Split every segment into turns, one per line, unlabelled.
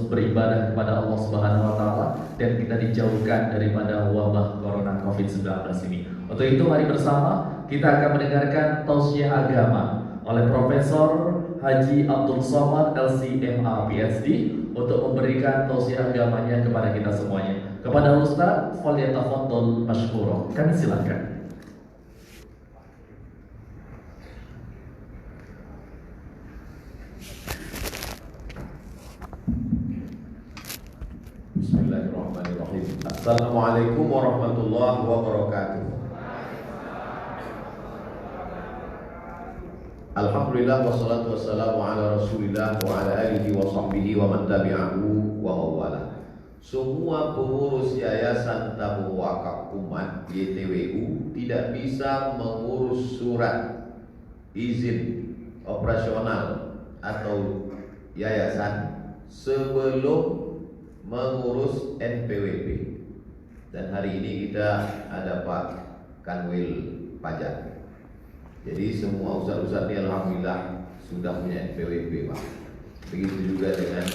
beribadah kepada Allah Subhanahu wa taala dan kita dijauhkan daripada wabah corona Covid-19 ini. Untuk itu mari bersama kita akan mendengarkan tausiah agama oleh Profesor Haji Abdul Somad LC.MA PhD untuk memberikan tausiah agamanya kepada kita semuanya. Kepada Ustaz, falyatafaddal mashkura. Kami silakan.
Bismillahirrahmanirrahim. Assalamualaikum warahmatullahi wabarakatuh. Alhamdulillah wassalatu wassalamu ala Rasulillah wa ala alihi wa sahbihi wa man tabi'ahu wa mawala. Semua pengurus Yayasan Tabung Wakaf Umat YTWU tidak bisa mengurus surat izin operasional atau yayasan sebelum mengurus NPWP. Dan hari ini kita ada Pak Kanwil Pajak. Jadi semua ustaz-ustaz ini alhamdulillah sudah punya NPWP, Pak. Begitu juga dengan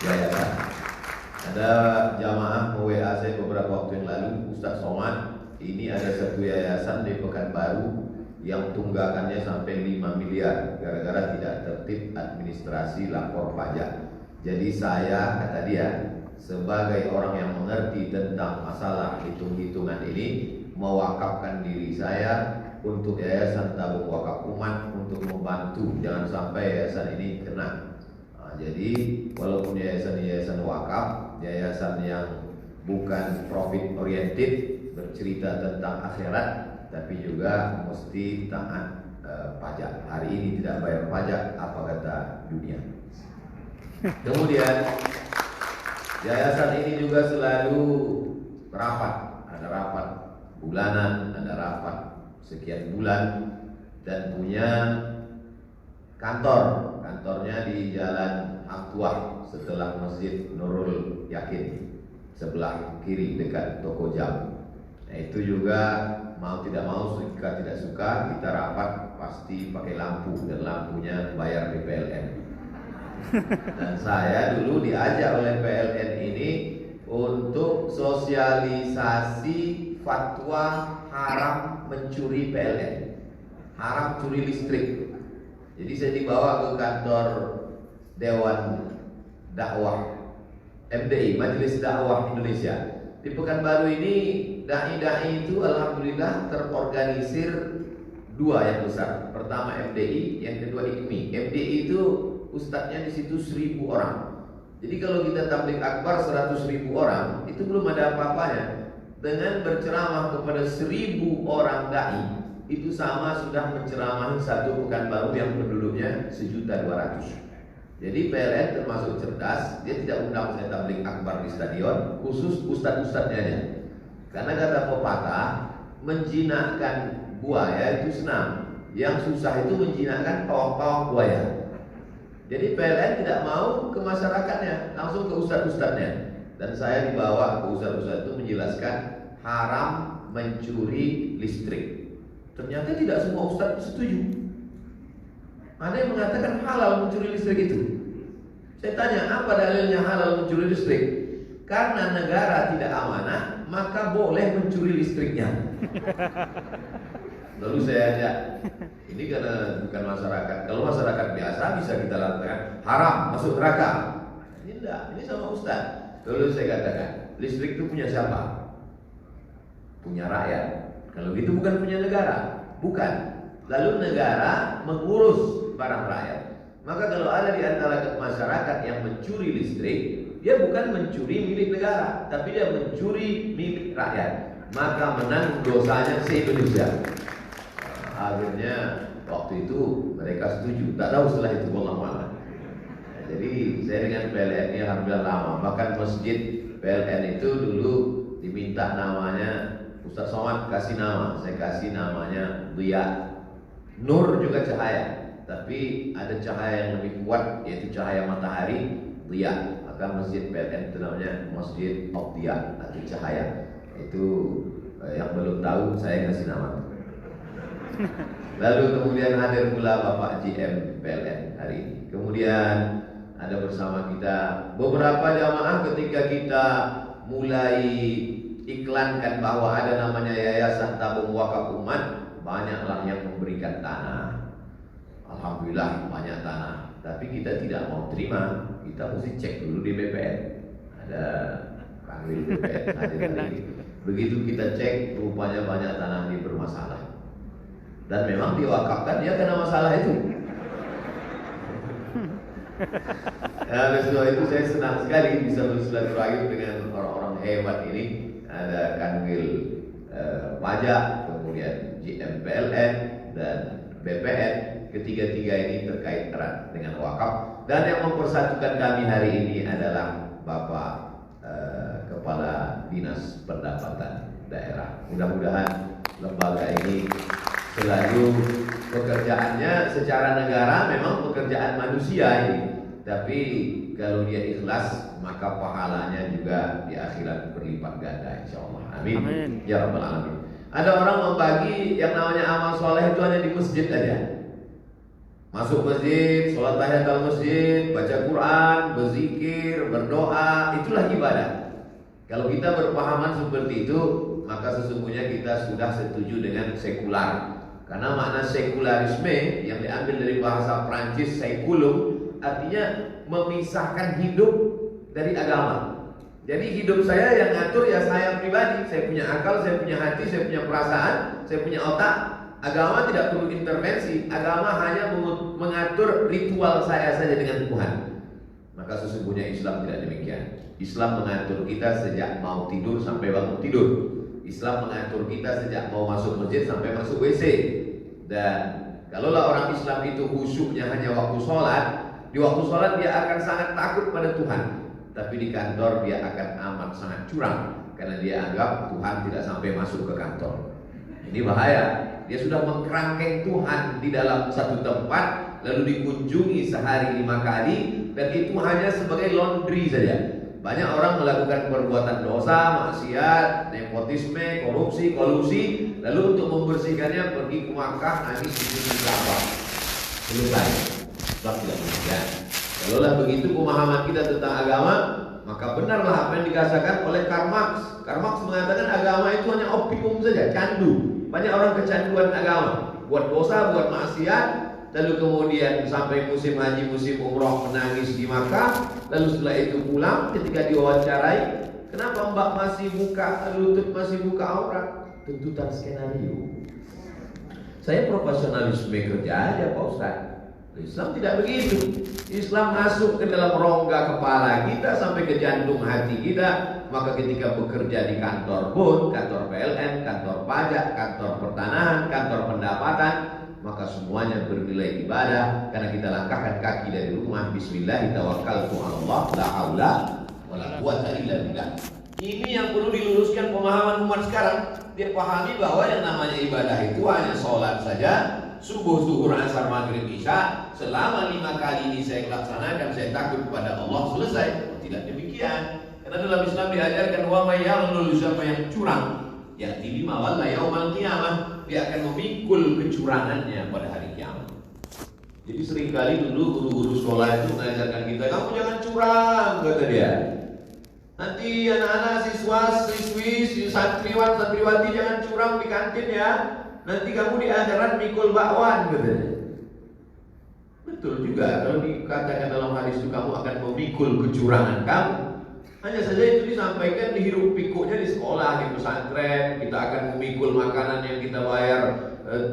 yayasan. Ada jamaah WA saya beberapa waktu yang lalu, Ustaz Somad, ini ada satu yayasan di Pekanbaru yang tunggakannya sampai 5 miliar gara-gara tidak tertib administrasi lapor pajak. Jadi saya, kata dia, sebagai orang yang mengerti tentang masalah hitung-hitungan ini, mewakafkan diri saya untuk Yayasan Tabung Wakaf Umat untuk membantu jangan sampai yayasan ini kena. Jadi walaupun yayasan wakaf, yayasan yang bukan profit oriented, bercerita tentang akhirat, tapi juga mesti taat pajak. Hari ini tidak bayar pajak, apa kata dunia. Kemudian yayasan ini juga selalu rapat, ada rapat bulanan, ada rapat sekian bulan, dan punya kantornya di Jalan Hang Tuah setelah Masjid Nurul Yakin sebelah kiri dekat toko jam. Nah, itu juga mau tidak mau, suka tidak suka, kita rapat pasti pakai lampu dan lampunya bayar di PLN. Dan saya dulu diajak oleh PLN ini untuk sosialisasi fatwa haram mencuri PLN, haram curi listrik. Jadi saya dibawa ke kantor Dewan Dakwah MDI, Majelis Dakwah Indonesia. Di Pekanbaru ini dai-dai itu alhamdulillah terorganisir dua yang besar. Pertama MDI, yang kedua IKMI. MDI itu ustadznya di situ 1000 orang. Jadi kalau kita tabligh akbar 100.000 orang, itu belum ada apa-apanya. Dengan berceramah kepada 1000 orang dai, itu sama sudah menceramahi satu Pekanbaru yang penduduknya 1.200.000. Jadi PLN termasuk cerdas, dia tidak undang saya tabligh akbar di stadion, khusus ustadz-ustadznya aja. Karena kata pepatah, menjinakkan buaya itu senang, yang susah itu menjinakkan pawang-pawang buaya. Jadi PLN tidak mau ke masyarakatnya, langsung ke ustadz-ustadznya. Dan saya dibawa ke ustadz-ustadz itu menjelaskan haram mencuri listrik. Ternyata tidak semua ustadz setuju. Ada yang mengatakan halal mencuri listrik itu. Saya tanya, apa dalilnya halal mencuri listrik? Karena negara tidak amanah, maka boleh mencuri listriknya. Lalu saya ajak, ini karena bukan masyarakat. Kalau masyarakat biasa bisa kita lakukan haram, masuk neraka. Ini enggak, ini sama ustaz. Lalu saya katakan, listrik itu punya siapa? Punya rakyat. Kalau gitu bukan punya negara, bukan. Lalu negara mengurus barang rakyat. Maka kalau ada di antara masyarakat yang mencuri listrik, dia bukan mencuri milik negara, tapi dia mencuri milik rakyat. Maka menang dosanya se-Indonesia. Akhirnya waktu itu mereka setuju. Tak tahu setelah itu wallahu a'lam. Jadi saya dengan PLN ini alhamdulillah lama. Bahkan masjid PLN itu dulu diminta namanya, Ustaz Somad kasih nama, saya kasih namanya Diya. Nur juga cahaya, tapi ada cahaya yang lebih kuat yaitu cahaya matahari, Diya. Maka masjid PLN itu namanya Masjid Diya atau cahaya. Itu yang belum tahu saya kasih nama. Lalu kemudian hadir pula Bapak GM PLN hari ini. Kemudian ada bersama kita. Beberapa jamaah ketika kita mulai iklankan bahwa ada namanya Yayasan Tabung Wakaf Umat, banyaklah yang memberikan tanah. Alhamdulillah banyak tanah. Tapi kita tidak mau terima, kita mesti cek dulu di BPN. Ada panggil BPN hadir tadi. Begitu kita cek, rupanya banyak tanah ini bermasalah. Dan memang diwakafkan dia kena masalah itu. Ya, oleh sebab itu saya senang sekali bisa bersilaturahim dengan orang-orang hebat ini. Ada Kanwil Pajak, kemudian JMPLN dan BPN. Ketiga-tiga ini terkait erat dengan wakaf. Dan yang mempersatukan kami hari ini adalah Bapak Kepala Dinas Pendapatan Daerah. Mudah-mudahan lembaga ini selalu pekerjaannya secara negara memang pekerjaan manusia ini. Tapi kalau dia ikhlas, maka pahalanya juga di akhirat berlipat ganda, insyaallah. Amin.
Amin.
Ya rabbal alamin. Ada orang membagi yang namanya amal soleh itu hanya di masjid aja. Masuk masjid, sholat tahiyatul masjid, baca Quran, berzikir, berdoa, itulah ibadah. Kalau kita berpahaman seperti itu, maka sesungguhnya kita sudah setuju dengan sekular. Karena makna sekularisme yang diambil dari bahasa Prancis seculum, artinya memisahkan hidup dari agama. Jadi hidup saya yang ngatur ya saya pribadi. Saya punya akal, saya punya hati, saya punya perasaan, saya punya otak. Agama tidak perlu intervensi. Agama hanya mengatur ritual saya saja dengan Tuhan. Maka sesungguhnya Islam tidak demikian. Islam mengatur kita sejak mau tidur sampai bangun tidur. Islam mengatur kita sejak mau masuk masjid sampai masuk WC. Dan kalaulah orang Islam itu khusyuknya hanya waktu sholat, di waktu sholat dia akan sangat takut pada Tuhan. Tapi di kantor dia akan amat sangat curang, karena dia anggap Tuhan tidak sampai masuk ke kantor. Ini bahaya. Dia sudah mengkerangkeng Tuhan di dalam satu tempat, lalu dikunjungi sehari 5 kali, dan itu hanya sebagai laundry saja. Banyak orang melakukan perbuatan dosa, maksiat, nepotisme, korupsi, kolusi, lalu untuk membersihkannya pergi ke Makkah, nangis di Ka'bah. Selesai. Sebab tidak demikian. Kalaulah begitu pemahaman kita tentang agama, maka benarlah apa yang dikatakan oleh Karl Marx. Karl Marx mengatakan agama itu hanya opium saja, candu. Banyak orang kecanduan agama, buat dosa, buat maksiat, lalu kemudian sampai musim haji, musim umroh menangis di Makkah, lalu setelah itu pulang ketika diwawancarai, kenapa Mbak masih buka lutut, masih buka aurat? Tuntutan skenario. Saya profesionalisme kerja aja Pak Ustaz. Islam tidak begitu. Islam masuk ke dalam rongga kepala kita sampai ke jantung hati kita. Maka ketika bekerja di kantor pun, kantor PLN, kantor pajak, kantor pertanahan, kantor pendapatan, maka semuanya bernilai ibadah karena kita langkahkan kaki dari rumah. Bismillah, tawakkaltu 'ala Allah, la haula wala quwwata illa billah. Ini yang perlu diluruskan pemahaman umat sekarang. Dia pahami bahwa yang namanya ibadah itu hanya sholat saja, subuh, zuhur, asar, maghrib, isya. Selama 5 kali ini saya laksanakan, saya takut kepada Allah, selesai. Tidak demikian. Karena dalam Islam diajarkan wa may yaghlul, siapa yang curang, ya'ti bima walla yaumal qiyamah, dia akan memikul kecurangannya pada hari kiamat. Jadi seringkali dulu guru-guru sekolah itu mengajarkan kita, kamu jangan curang, kata dia. Nanti anak-anak siswi, santriwan, santriwati jangan curang di kantin ya. Nanti kamu di akhirat mikul bakwan, katanya. Betul juga kalau dikatakan dalam hadis itu kamu akan memikul kecurangan kamu. Hanya saja itu disampaikan di hiruk pikuknya di sekolah, di pesantren. Kita akan memikul makanan yang kita bayar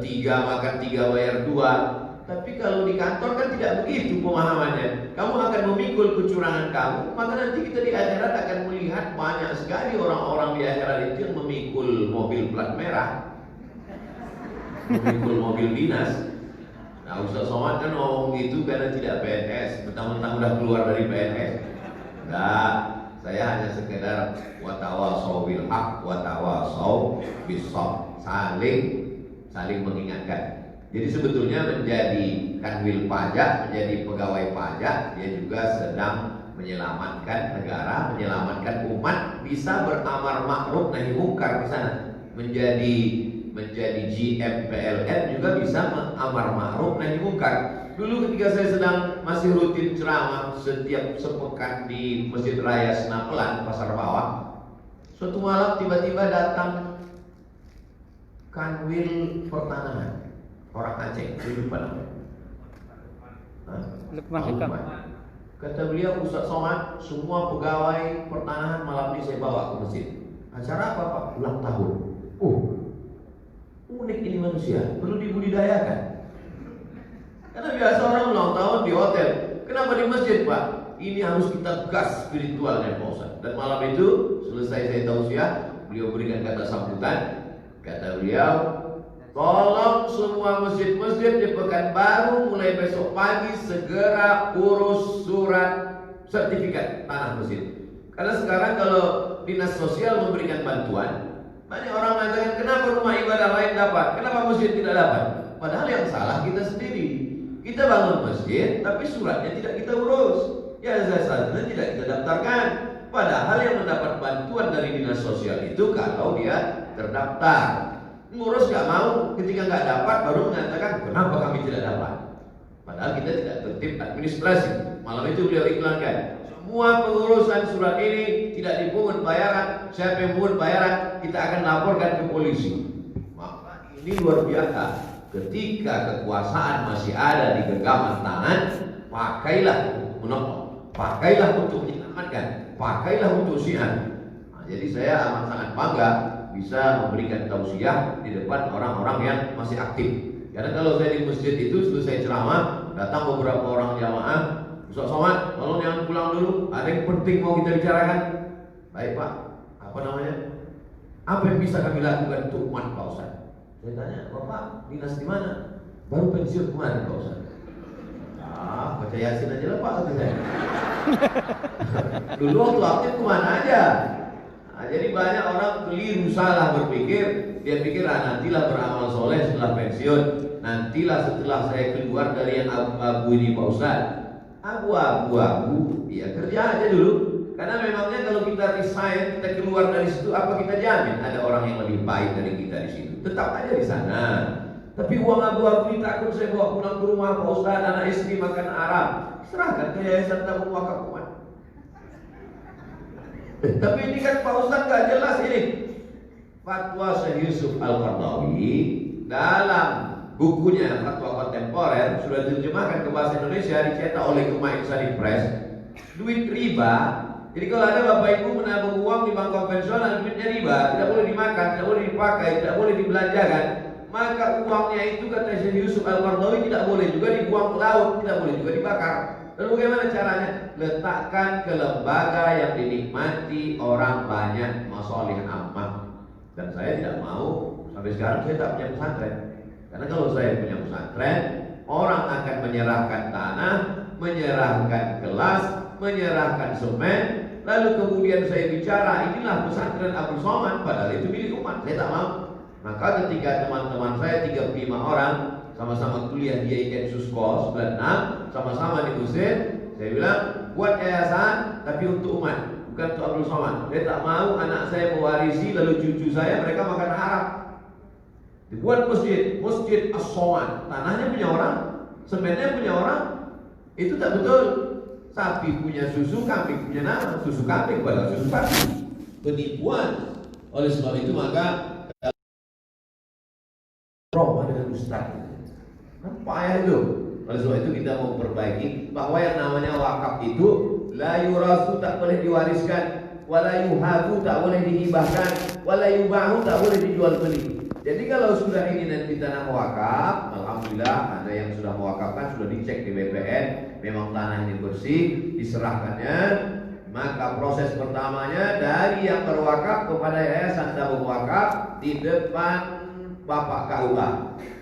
3, makan 3, bayar 2. Tapi kalau di kantor kan tidak begitu pemahamannya. Kamu akan memikul kecurangan kamu, maka nanti kita di akhirat akan melihat banyak sekali orang-orang di akhirat itu yang memikul mobil plat merah, memikul mobil dinas. Nah, Ustaz Somad kan ngomong gitu karena tidak PNS, mentang-mentang udah keluar dari PNS. Enggak, saya hanya sekedar watawasau bil haq, watawasau bis sabr, saling mengingatkan. Jadi sebetulnya menjadi kanwil pajak, menjadi pegawai pajak, dia juga sedang menyelamatkan negara, menyelamatkan umat, bisa beramar ma'ruf nahi mungkar di sana. Menjadi GM PLN juga bisa mengamar ma'ruf nahi mungkar. Dulu ketika saya sedang masih rutin ceramah setiap sepekan di Masjid Raya Senapelan, Pasar Bawah, suatu malam tiba-tiba datang Kanwil Pertanahan orang Aceh, saya lupa namanya.
Lukman Hikam.
Kata beliau, Ustaz Somad, semua pegawai pertanahan malam ini saya bawa ke masjid. Acara apa Pak? Ulang tahun. Unik ini manusia, perlu dibudidayakan. Karena biasa orang ulang tahun di hotel. Kenapa di masjid Pak? Ini harus kita gas spiritualnya Pak Ustaz. Dan malam itu selesai saya tausiah, beliau berikan kata sambutan. Kata beliau, tolong semua masjid-masjid di Pekanbaru mulai besok pagi segera urus surat sertifikat tanah masjid. Karena sekarang kalau dinas sosial memberikan bantuan, banyak orang mengatakan kenapa rumah ibadah lain dapat, kenapa masjid tidak dapat? Padahal yang salah kita sendiri. Kita bangun masjid, tapi suratnya tidak kita urus. Ya saya tidak kita daftarkan. Padahal yang mendapat bantuan dari dinas sosial itu kalau dia terdaftar. Ngurus gak mau, ketika gak dapat baru mengatakan kenapa kami tidak dapat. Padahal kita tidak tertib administrasi. Malam itu beliau iklankan, semua pengurusan surat ini tidak dipungut bayaran. Siapa yang pungut bayaran kita akan laporkan ke polisi. Maka ini luar biasa. Ketika kekuasaan masih ada di genggaman tangan, pakailah untuk menolong, pakailah untuk menyelamatkan, pakailah untuk syiar. Jadi saya amat sangat bangga bisa memberikan tausiah di depan orang-orang yang masih aktif. Karena kalau saya di masjid itu selesai ceramah, datang beberapa orang jamaah, Ustaz Somad, tolong jangan pulang dulu, ada yang penting mau kita bicarakan. Baik Pak, apa namanya? Apa yang bisa kami lakukan untuk umat Pak Ustaz? Saya tanya, Bapak dinas di mana? Baru pensiun kemarin Pak Ustaz. Baca Yasin aja lah Pak, kata saya. Dulu waktu aktif kemana aja? Jadi banyak orang keliru salah berpikir. Dia pikir nantilah beramal soleh setelah pensiun, nantilah setelah saya keluar dari yang abu-abu ini Pak Ustaz. Abu-abu, ya kerja aja dulu. Karena memangnya kalau kita resign, kita keluar dari situ, apa kita jamin ada orang yang lebih baik dari kita di situ? Tetap aja di sana. Tapi uang abu-abu ini takut saya bawa pulang ke rumah Pak Ustaz, anak istri makan Arab. Serahkan ke Yayasan Tabung Wakaf Umat. Tapi ini kan Pak Ustaz gak jelas ini. Fatwa Syekh Yusuf Al-Qaradawi dalam bukunya Fatwa Kontemporer sudah diterjemahkan ke bahasa Indonesia, dicetak oleh Kema Insani Press. Duit riba. Jadi kalau ada Bapak Ibu menabung uang di bank konvensional, duitnya riba, tidak boleh dimakan, tidak boleh dipakai, tidak boleh dibelanjakan. Maka uangnya itu kata Syekh Yusuf Al-Qaradawi tidak boleh juga dibuang ke laut, tidak boleh juga dibakar. Lalu bagaimana caranya? Letakkan ke lembaga yang dinikmati orang banyak, masolih ammah. Dan saya tidak mau, sampai sekarang saya tak punya pesantren. Karena kalau saya punya pesantren, orang akan menyerahkan tanah, menyerahkan kelas, menyerahkan semen, lalu kemudian saya bicara, inilah pesantren Abdul Somad, padahal itu milik umat. Saya tak mau. Maka ketika teman-teman saya 35 orang sama-sama kuliah di IAIN Suskos 96, sama-sama di Mesir, saya bilang buat yayasan tapi untuk umat, bukan untuk Abdul Somad. Saya tak mau anak saya mewarisi lalu cucu saya mereka makan haram. Dibuat masjid, Masjid As-Somad, tanahnya punya orang, semennya punya orang. Itu tak betul. Sapi punya susu, kambing punya nama. Susu kambing padahal susu sapi. Penipuan. Oleh sebab itu maka trauma dengan ustaz. Apa ya itu? Oleh sebab itu kita mau perbaiki bahwa yang namanya wakaf itu la yurasu, tak boleh diwariskan, wala yuhabu, tak boleh dihibahkan, wala yubahu, tak boleh dijual beli. Jadi kalau sudah ini nanti tanah wakaf, alhamdulillah ada yang sudah mewakafkan, sudah dicek di BPN, memang tanah ini bersih, diserahkannya. Maka proses pertamanya dari yang berwakaf kepada Yayasan Tabung Wakaf di depan Bapak KUA,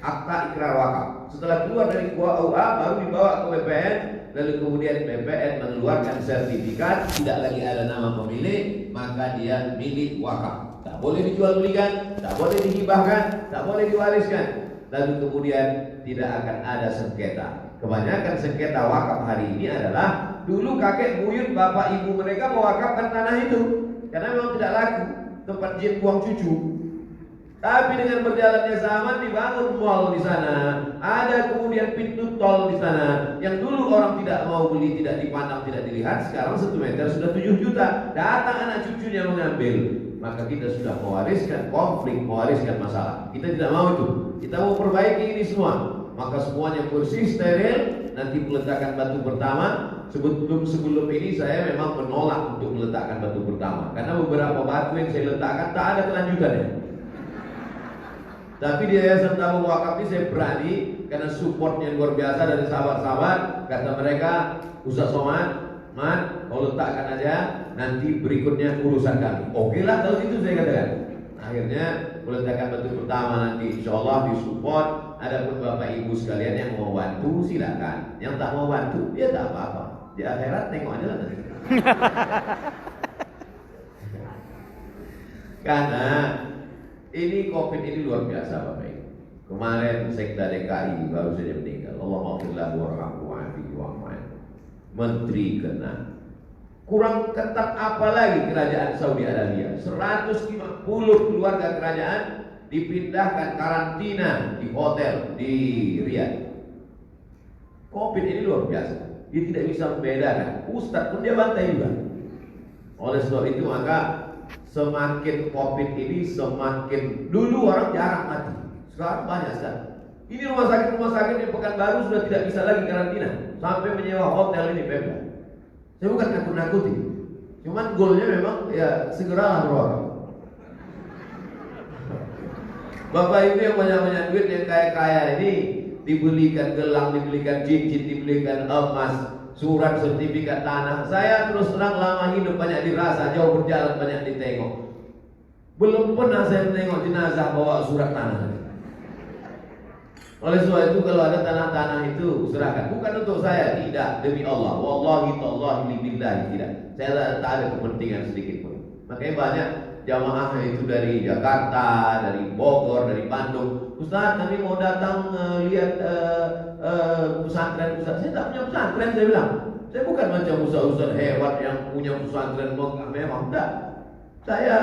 akta ikrar wakaf. Setelah keluar dari KUA baru dibawa ke BPN, lalu kemudian BPN mengeluarkan sertifikat, tidak lagi ada nama pemilik, maka dia milik wakaf. Tak boleh dijual belikan, tak boleh dihibahkan, tak boleh diwariskan. Lalu kemudian tidak akan ada sengketa. Kebanyakan sengketa wakaf hari ini adalah dulu kakek buyut bapak ibu mereka mewakafkan tanah itu karena memang tidak laku, tempat jin buang cucu. Tapi dengan berjalannya zaman dibangun mall di sana, ada kemudian pintu tol di sana. Yang dulu orang tidak mau beli, tidak dipandang, tidak dilihat, sekarang 1 meter sudah 7 juta. Datang anak cucunya mengambil. Maka kita sudah mewariskan konflik, mewariskan masalah. Kita tidak mau itu. Kita mau perbaiki ini semua. Maka semuanya bersih, steril. Nanti peletakan batu pertama. Sebelum ini saya memang menolak untuk meletakkan batu pertama, karena beberapa batu yang saya letakkan tak ada kelanjutannya. Tapi di Yayasan Tabung Wakaf ini saya berani, karena supportnya luar biasa dari sahabat-sahabat. Kata mereka, Ustaz Somad, Man, kau letakkan aja, nanti berikutnya urusan kami. Oke lah kalau gitu, saya katakan. Akhirnya meletakkan batu pertama, nanti insya Allah disupport. Adapun Bapak Ibu sekalian yang mau bantu silakan. Yang tak mau bantu, ya tak apa-apa. Di akhirat tengok aja lah nanti. Karena ini COVID ini luar biasa Bapak Ibu. Kemarin Sekda DKI baru saja meninggal. Allah maafillah warahmatullahi wabarakatuh. Menteri kena. Kurang ketat apa lagi kerajaan Saudi Arabia? 150 keluarga kerajaan dipindahkan karantina di hotel di Riyadh. COVID ini luar biasa. Dia tidak bisa membedakan. Ustadz pun dia bantai juga. Oleh sebab itu maka semakin COVID ini semakin, dulu orang jarang mati, sekarang banyak sekali. Ini rumah sakit di Pekanbaru sudah tidak bisa lagi karantina, sampai menyewa hotel ini Pemda. Saya bukan nakut-nakuti, cuman goalnya memang ya segeralah berwarna. Bapak Ibu yang banyak-banyak duit, yang kaya-kaya ini dibelikan gelang, dibelikan cincin, dibelikan emas, surat sertifikat tanah. Saya terus terang lama hidup banyak dirasa, jauh berjalan banyak ditengok. Belum pernah saya menengok jenazah bawa surat tanah. Oleh sebab itu kalau ada tanah-tanah itu serahkan. Bukan untuk saya, tidak, demi Allah. Wallahi tallahi billahi, tidak. Saya tak ada kepentingan sedikit pun. Makanya banyak jamaah itu dari Jakarta, dari Bogor, dari Bandung. Ustaz, kami mau datang lihat pesantren Ustaz. Saya tak punya pesantren, saya bilang. Saya bukan macam ustaz-ustaz hebat yang punya pesantren memang enggak. Saya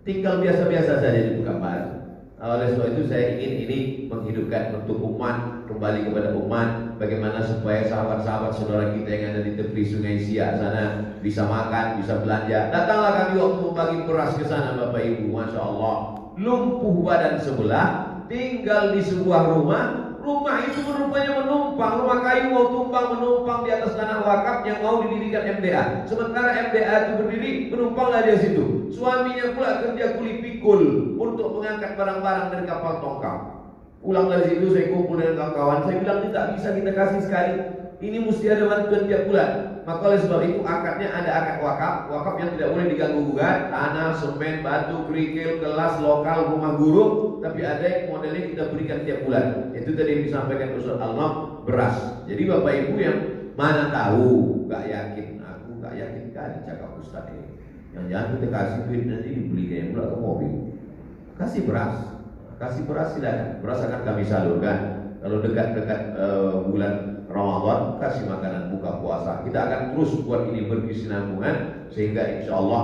tinggal biasa-biasa saja di Pekanbaru. Oleh sebab itu saya ingin ini menghidupkan untuk umat, kembali kepada umat, bagaimana supaya sahabat-sahabat saudara kita yang ada di tepi Sungai Siak sana bisa makan, bisa belanja. Datanglah kami waktu membagi beras ke sana Bapak Ibu, Masya Allah. Lumpuh badan sebelah, tinggal di sebuah rumah. Rumah itu rupanya menumpang, rumah kayu mau tumpang menumpang di atas tanah wakaf yang mau didirikan MDA. Sementara MDA itu berdiri, menumpanglah dia situ. Suaminya pula kerja kuli pikul untuk mengangkat barang-barang dari kapal tongkang. Pulang dari situ saya kumpul dengan kawan-kawan. Saya bilang ini tak bisa kita kasih sekali. Ini mesti ada bantuan tiap bulan. Maka oleh sebab itu akadnya ada akad wakaf. Wakaf yang tidak boleh diganggu gugat. Tanah, semen, batu, kerikil, kelas, lokal, rumah guru. Tapi ada yang modelnya kita berikan tiap bulan. Itu tadi yang disampaikan Ustaz Alnam, beras. Jadi Bapak Ibu yang mana tahu, gak yakin. Aku gak yakin kan cakap Ustaz ini. Yang jangan kita kasih duit nanti dibelikan pula ke mobil. Kasih beras. Kasih beras silakan. Beras akan kami salurkan. Kalau dekat-dekat bulan Ramadan, kasih makanan buka puasa. Kita akan terus buat ini berkesinambungan sehingga insya Allah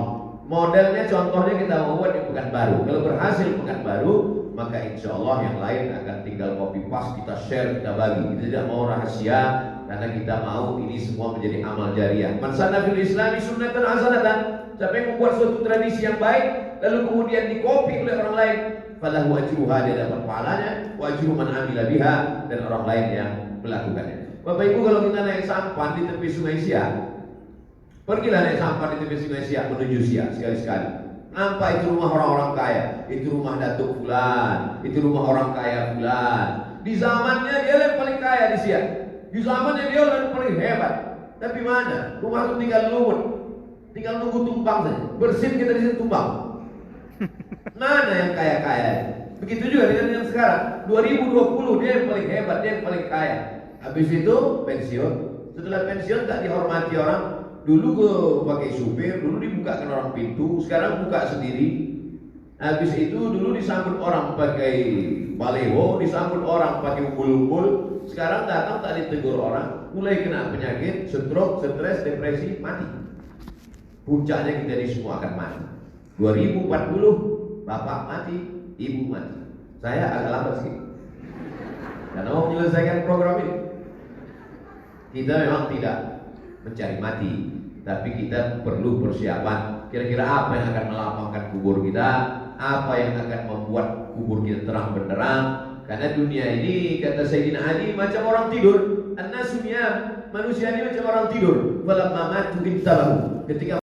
modelnya contohnya kita mau buat di Pekanbaru. Kalau berhasil Pekanbaru, maka insya Allah yang lain akan tinggal copy paste, kita share, kita bagi. Kita tidak mau rahasia karena kita mau ini semua menjadi amal jariah. Man sanna fil Islami sunnatan hasanatan. Siapa yang membuat suatu tradisi yang baik lalu kemudian dikopi oleh orang lain, falahu ajruha, dia dapat pahalanya, wa ajru man amila biha, dan orang lain yang melakukannya. Bapak Ibu, kalau kita naik sampan di tepi Sungai Siak, pergilah naik sampan di tepi Sungai Siak menuju Siak sekali-sekali. Nampak itu rumah orang-orang kaya, itu rumah datuk fulan, itu rumah orang kaya fulan. Di zamannya dia yang paling kaya di Siak. Di zamannya dia yang paling hebat. Tapi mana? Rumah itu tinggal lumut, tinggal nunggu tumpang saja. Bersin kita di situ tumpang. Mana yang kaya-kaya? Begitu juga dengan yang sekarang. 2020 dia yang paling hebat, dia yang paling kaya. Habis itu pensiun. Setelah pensiun tak dihormati orang. Dulu gue pakai supir, dulu dibukakan orang pintu, sekarang buka sendiri. Habis itu dulu disambut orang pakai baleho, disambut orang pakai umbul-umbul. Sekarang datang tak ditegur orang, mulai kena penyakit, stroke, stres, depresi, mati. Puncaknya kita ini semua akan mati. 2040 bapak mati, ibu mati. Saya agak lambat sih, karena mau menyelesaikan program ini. Kita memang tidak mencari mati, tapi kita perlu persiapan. Kira-kira apa yang akan melapangkan kubur kita, apa yang akan membuat kubur kita terang benderang. Karena dunia ini, kata Sayyidina Ali, macam orang tidur. An-nasu niyam, manusia ini macam orang tidur. Falamma matu intabahu. Ketika